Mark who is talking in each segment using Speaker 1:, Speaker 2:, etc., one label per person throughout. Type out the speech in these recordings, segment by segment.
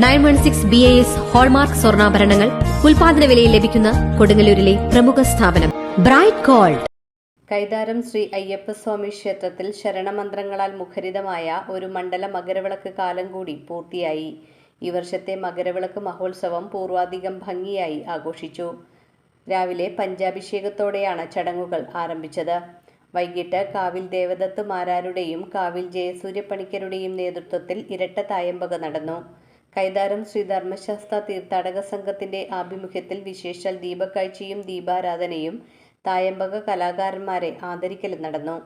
Speaker 1: 916 BAS hallmark സ്വർണ്ണാഭരണങ്ങൾ ഉൽപാദന വിലയിൽ ലഭിക്കുന്ന കൊടുങ്ങല്ലൂരിലെ പ്രമുഖ സ്ഥാപനം ബ്രൈറ്റ് ഗോൾഡ്.
Speaker 2: കൈതാരം ശ്രീ അയ്യപ്പസ്വാമി ക്ഷേത്രത്തിൽ ശരണമന്ത്രങ്ങളാൽ മുഖരിതമായ ഒരു മണ്ഡല മകരവിളക്ക് കാലം കൂടി പൂർത്തിയായി. ഈ വർഷത്തെ മകരവിളക്ക് മഹോത്സവം പൂർവാധികം ഭംഗിയായി ആഘോഷിച്ചു. രാവിലെ പഞ്ചാഭിഷേകത്തോടെയാണ് ചടങ്ങുകൾ ആരംഭിച്ചത്. വൈകിട്ട് കാവിൽ ദേവദത്ത് മാരാരുടെയും കാവിൽ ജയസൂര്യപ്പണിക്കരുടെയും നേതൃത്വത്തിൽ ഇരട്ട തായമ്പക നടന്നു. കൈതാരം ശ്രീ ധർമ്മശാസ്ത്ര തീർത്ഥാടക സംഘത്തിന്റെ ആഭിമുഖ്യത്തിൽ വിശേഷാൽ ദീപക്കാഴ്ചയും ദീപാരാധനയും തായമ്പക കലാകാരന്മാരെ ആദരിക്കലും നടന്നു.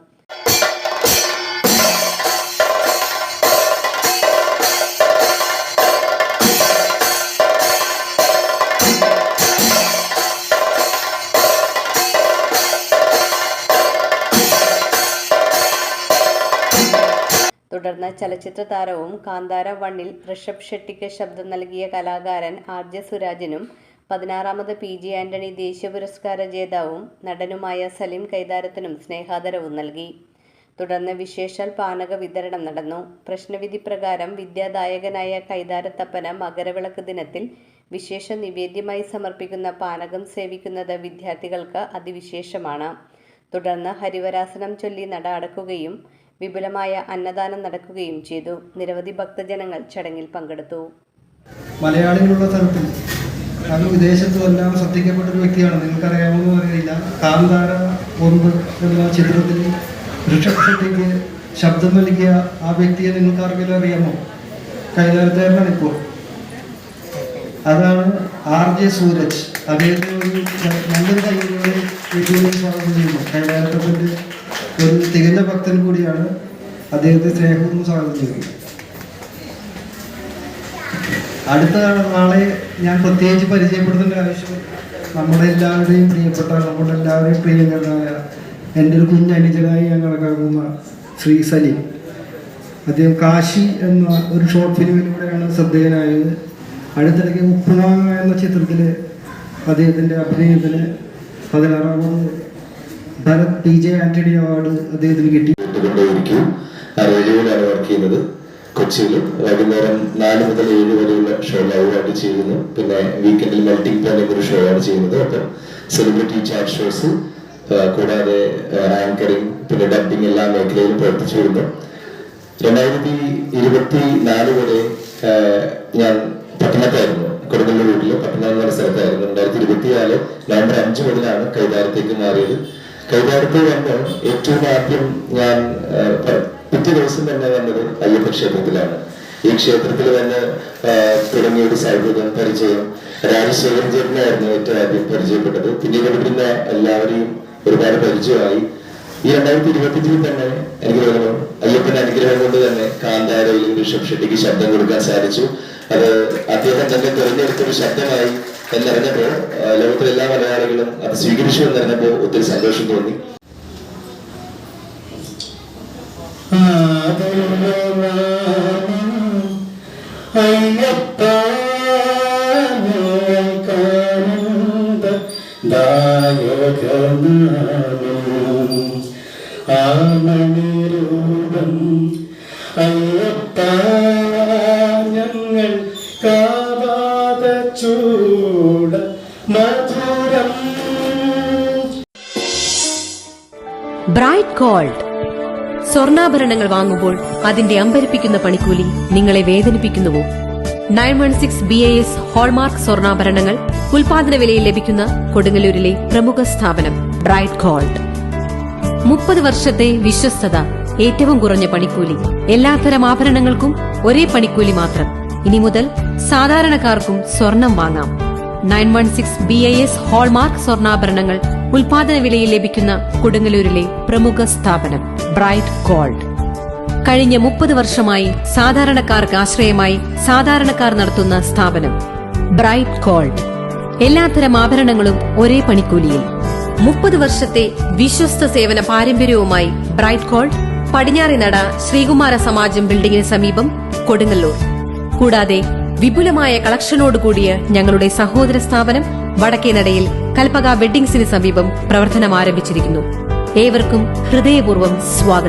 Speaker 2: തുടർന്ന് ചലച്ചിത്ര താരവും കാന്താര 1-ൽ ഋഷഭ് ഷെട്ടിക്ക് ശബ്ദം നൽകിയ കലാകാരൻ RJ സുരാജിനും 16ാമത് PG ആന്റണി ദേശീയ പുരസ്കാര ജേതാവും നടനുമായ സലീം കൈതാരത്തിനും സ്നേഹാദരവും നൽകി. തുടർന്ന് വിശേഷാൽ പാനക വിതരണം നടന്നു. പ്രശ്നവിധി പ്രകാരം വിദ്യാദായകനായ കൈതാരത്തപ്പന് മകരവിളക്ക് ദിനത്തിൽ വിശേഷ നിവേദ്യമായി സമർപ്പിക്കുന്ന പാനകം സേവിക്കുന്നത് വിദ്യാർത്ഥികൾക്ക് അതിവിശേഷമാണ്. തുടർന്ന് ഹരിവരാസനം ചൊല്ലി നട അടക്കുകയും വിപുലമായ അന്നദാനം നടക്കുകയും ചെയ്തു. നിരവധി ഭക്തജനങ്ങൾ ചടങ്ങിൽ പങ്കെടുത്തു.
Speaker 3: മലയാളികളുള്ള സ്ഥലത്തിൽ അത് വിദേശത്തും എല്ലാം ശ്രദ്ധിക്കപ്പെട്ട ഒരു വ്യക്തിയാണ്. നിങ്ങൾക്കറിയാമെന്ന് അറിയില്ല, കാന്താര 1 എന്ന ചിത്രത്തിൽ ഋഷഭ് ഷെട്ടിക്ക് ശബ്ദം നൽകിയ ആ വ്യക്തിയെ നിങ്ങൾക്ക് ആർക്കെങ്കിലും അറിയാമോ? കൈതാരത്തേരനാണ് ഇപ്പോൾ. അതാണ് RJ സൂരജ്. അദ്ദേഹത്തെ നല്ലൊരു കൈകളിലൂടെ വീട്ടിലേക്ക് സ്വാഗതം ചെയ്യുന്നു. കൈതാരത്തപ്പൻ്റെ ഒരു തികഞ്ഞ ഭക്തൻ കൂടിയാണ്. അദ്ദേഹത്തെ സ്നേഹവും സ്വാഗതം ചെയ്യുന്നു. അടുത്ത നാളെ ഞാൻ പ്രത്യേകിച്ച് പരിചയപ്പെടുത്തേണ്ട ആവശ്യം നമ്മുടെ എല്ലാവരുടെയും പ്രിയപ്പെട്ട, നമ്മുടെ എല്ലാവരുടെയും പ്രിയങ്കരനായ എൻ്റെ ഒരു കുഞ്ഞനുജനായി ഞാൻ കണക്കാക്കുന്ന ശ്രീ സലീം. അദ്ദേഹം കാശി എന്ന ഒരു ഷോർട്ട് ഫിലിമിലൂടെയാണ് ശ്രദ്ധേയനായത്. അടുത്തിടയ്ക്ക് ഉപ്പുമാങ്ങ എന്ന ചിത്രത്തിൽ അദ്ദേഹത്തിൻ്റെ അഭിനയത്തിന് 16ാമത് ഭരത് PG ആന്റണി അവാർഡ് അദ്ദേഹത്തിന് കിട്ടി.
Speaker 4: റേഡിയോയിലാണ് വർക്ക് ചെയ്യുന്നത്. കൊച്ചിയിൽ വൈകുന്നേരം 4 മുതൽ 7 വരെയുള്ള ഷോ ലൈവായിട്ട് ചെയ്യുന്നു. പിന്നെ വീക്കെൻഡിൽ മെൽറ്റിംഗ് പോയിന്റ് എന്നൊരു ഷോ ആണ് ചെയ്യുന്നത്. അപ്പം സെലിബ്രിറ്റി ചാറ്റ് ഷോസ് കൂടാതെ ആങ്കറിങ് പിന്നെ ഡബിങ് എല്ലാ മേഖലയിലും പ്രവർത്തിച്ചു വരുന്നു. 2024 വരെ ഞാൻ പട്ടണത്തായിരുന്നു, കൊടുങ്ങല്ലൂർ വീട്ടിൽ പട്ടണം എന്ന് പറഞ്ഞ സ്ഥലത്തായിരുന്നു. 2024 നവംബർ 5 മുതലാണ് കൈതാരത്തേക്ക് മാറിയത്. കൈതാരത്തിൽ വന്ന് ഏറ്റവും ആദ്യം ഞാൻ പിറ്റേ ദിവസം തന്നെ വന്നത് അയ്യപ്പ ക്ഷേത്രത്തിലാണ്. ഈ ക്ഷേത്രത്തിൽ തന്നെ തുടങ്ങിയ ഒരു സൗഹൃദം, പരിചയം രാജശേഖരൻ ചേട്ടനായിരുന്നു ഏറ്റവും ആദ്യം പരിചയപ്പെട്ടത്. പിന്നീട് ഇവിടുന്ന് എല്ലാവരെയും ഒരുപാട് പരിചയമായി. ഈ 2025 തന്നെ എനിക്ക് തോന്നുന്നു അയ്യപ്പന്റെ അനുഗ്രഹം കൊണ്ട് തന്നെ കാന്താരയിൽ ഋഷഭ് ഷെട്ടിക്ക് ശബ്ദം കൊടുക്കാൻ സാധിച്ചു. അത് അദ്ദേഹം തന്നെ തിരഞ്ഞെടുത്തൊരു ശബ്ദമായി എന്നറിഞ്ഞപ്പോ ലോകത്തിലെ എല്ലാ മലയാളികളും അത് സ്വീകരിച്ചു എന്നറിഞ്ഞപ്പോ ഒത്തിരി സന്തോഷം തോന്നി.
Speaker 5: ഞങ്ങൾ കാവാത ചൂട മധുരം.
Speaker 1: Bright gold. സ്വർണ്ണാഭരണങ്ങൾ വാങ്ങുമ്പോൾ അതിന്റെ അമ്പരിപ്പിക്കുന്ന പണിക്കൂലി നിങ്ങളെ വേദനിപ്പിക്കുന്നുവോ? 916 BAS ഹോൾമാർക്ക് സ്വർണ്ണാഭരണങ്ങൾ ഉൽപാദന വിലയിൽ ലഭിക്കുന്ന കൊടുങ്ങല്ലൂരിലെ പ്രമുഖ സ്ഥാപനം ബ്രൈറ്റ് ഗോൾഡ്. 30 വർഷത്തെ വിശ്വസ്തത, ഏറ്റവും കുറഞ്ഞ പണിക്കൂലി, എല്ലാത്തരം ആഭരണങ്ങൾക്കും ഒരേ പണിക്കൂലി മാത്രം. ഇനി മുതൽ സാധാരണക്കാർക്കും സ്വർണം വാങ്ങാം. 916 BAS ഹോൾമാർക്ക് സ്വർണ്ണാഭരണങ്ങൾ ഉൽപാദന വിലയിൽ ലഭിക്കുന്ന കൊടുങ്ങല്ലൂരിലെ പ്രമുഖ സ്ഥാപനം ബ്രൈറ്റ് ഗോൾഡ്. കഴിഞ്ഞ 30 വർഷമായി സാധാരണക്കാർക്ക് ആശ്രയമായി സാധാരണക്കാർ നടത്തുന്ന സ്ഥാപനം ബ്രൈറ്റ് ഗോൾഡ്. എല്ലാത്തരം ആഭരണങ്ങളും ഒരേ പണിക്കൂലിയിൽ. 30 വർഷത്തെ വിശ്വസ്ത സേവന പാരമ്പര്യവുമായി ബ്രൈറ്റ് ഗോൾഡ്, പടിഞ്ഞാറേനട ശ്രീകുമാര സമാജം ബിൽഡിംഗിന് സമീപം, കൊടുങ്ങല്ലൂർ. കൂടാതെ വിപുലമായ കളക്ഷനോടുകൂടിയ ഞങ്ങളുടെ സഹോദര സ്ഥാപനം വടക്കേനടയിൽ കൽപ്പക വെഡ്ഡിംഗ്സിന് സമീപം പ്രവർത്തനം ആരംഭിച്ചിരിക്കുന്നു. ഏവർക്കും ഹൃദയപൂർവ്വം സ്വാഗതം.